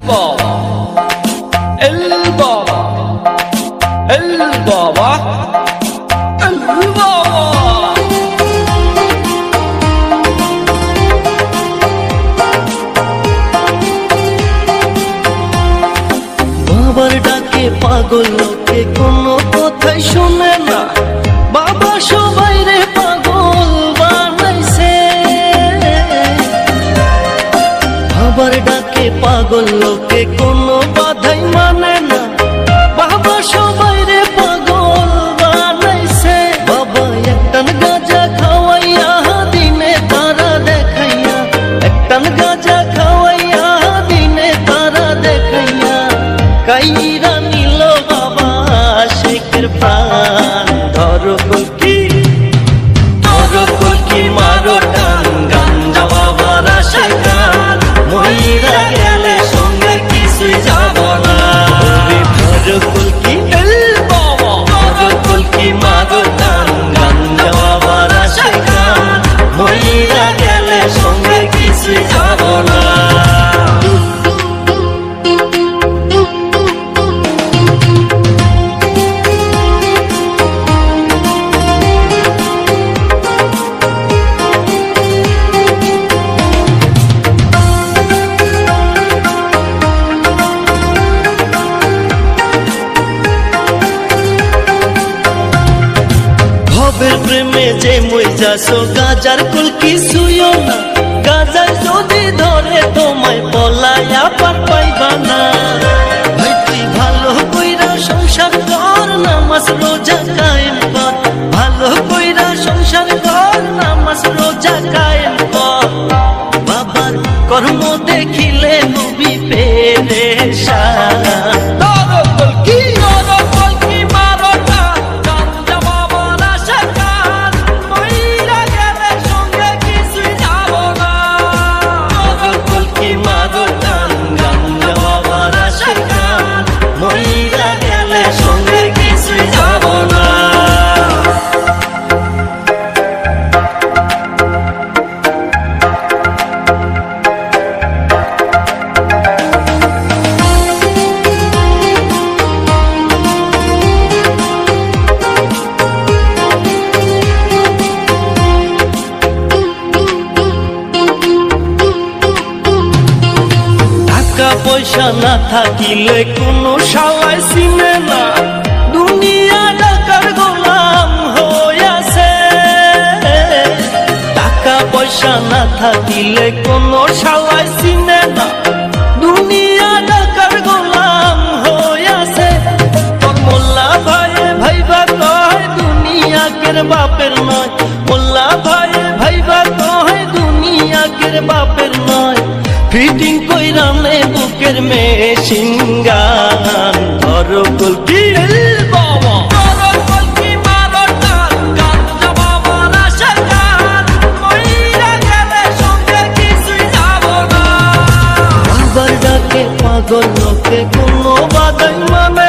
baba, el baba, el baba, el baba. বাবার ডাকে পাগল লোকে কোনো কথাই শুনে না, বাবা সবাই রে পাগল বানাইছে। বাবার ডাকে পাগল লোকে কোনো বাধাই মানে না, বাবা সবাই রে পাগল বানাইছে। বাবা একটান গাঁজা খাওয়াইয়া দিনে তারা দেখাইয়া, একটান গাঁজা খাওয়াইয়া দিনে তারা দেখাইয়া কাইরা নিল বাবা শেখের প্রাণ। ধরো কলকি, ধরো কলকি মারো টান, গাঞ্জা বাবার আসে গান, মহিলা গেলে সঙ্গে কিছুই যাব না। ধরো কলকি El baba, ধরো কলকি মারো টান, গাঞ্জা বাবার আসে গান, মহিলা গেলে সঙ্গে কিছুই যাব না। ভবের প্রেমে যে মই যাসো গাজার কুল কিছুইও না, গাজার যদি ধরে তোমায় পলায়া পার পাইবা না। ভাই তুই ভালো কইরা সংসার কর, নামাজ রোজা কায়েম কর, ভালো কইরা সংসার কর, নামাজ রোজা কায়েম কর। বাবার কর্ম দেখিলে নবী পেরেশান। daro kolki maro tan, ganja babar ashe gaন, মহিলা গেলে সঙ্গে কিছুই যাব না। ধরো কলকি মারো টান, গাঞ্জা বাবার আসে গান, মহিলা গেলে সঙ্গে কিছুই যাব না। টাকা পয়সা না থাকিলে কোনো শালায় চিনে না, দুনিয়া টাকার গোলাম হইয়াছে। টাকা পয়সা না থাকিলে কোনো শালায় চিনে না, দুনিয়া টাকার গোলাম হইয়াছে। তোর মোল্লা ভাইয়ে ভাইবা কয় দুনিয়াকের বাপের নয়, মোল্লা ভাইয়ে ভাইবা কয় দুনিয়াকের বাপের নয়। ফিটিং কইরা নে বুকের মেশিন গান। ধরো কলকি el baba, daro kolki maro tan, ganja babar ashe gaন, মহিলা গেলে সঙ্গে কিছুই যাব না। বাবার ডাকে পাগল লোকে কোনো বাধাই মানে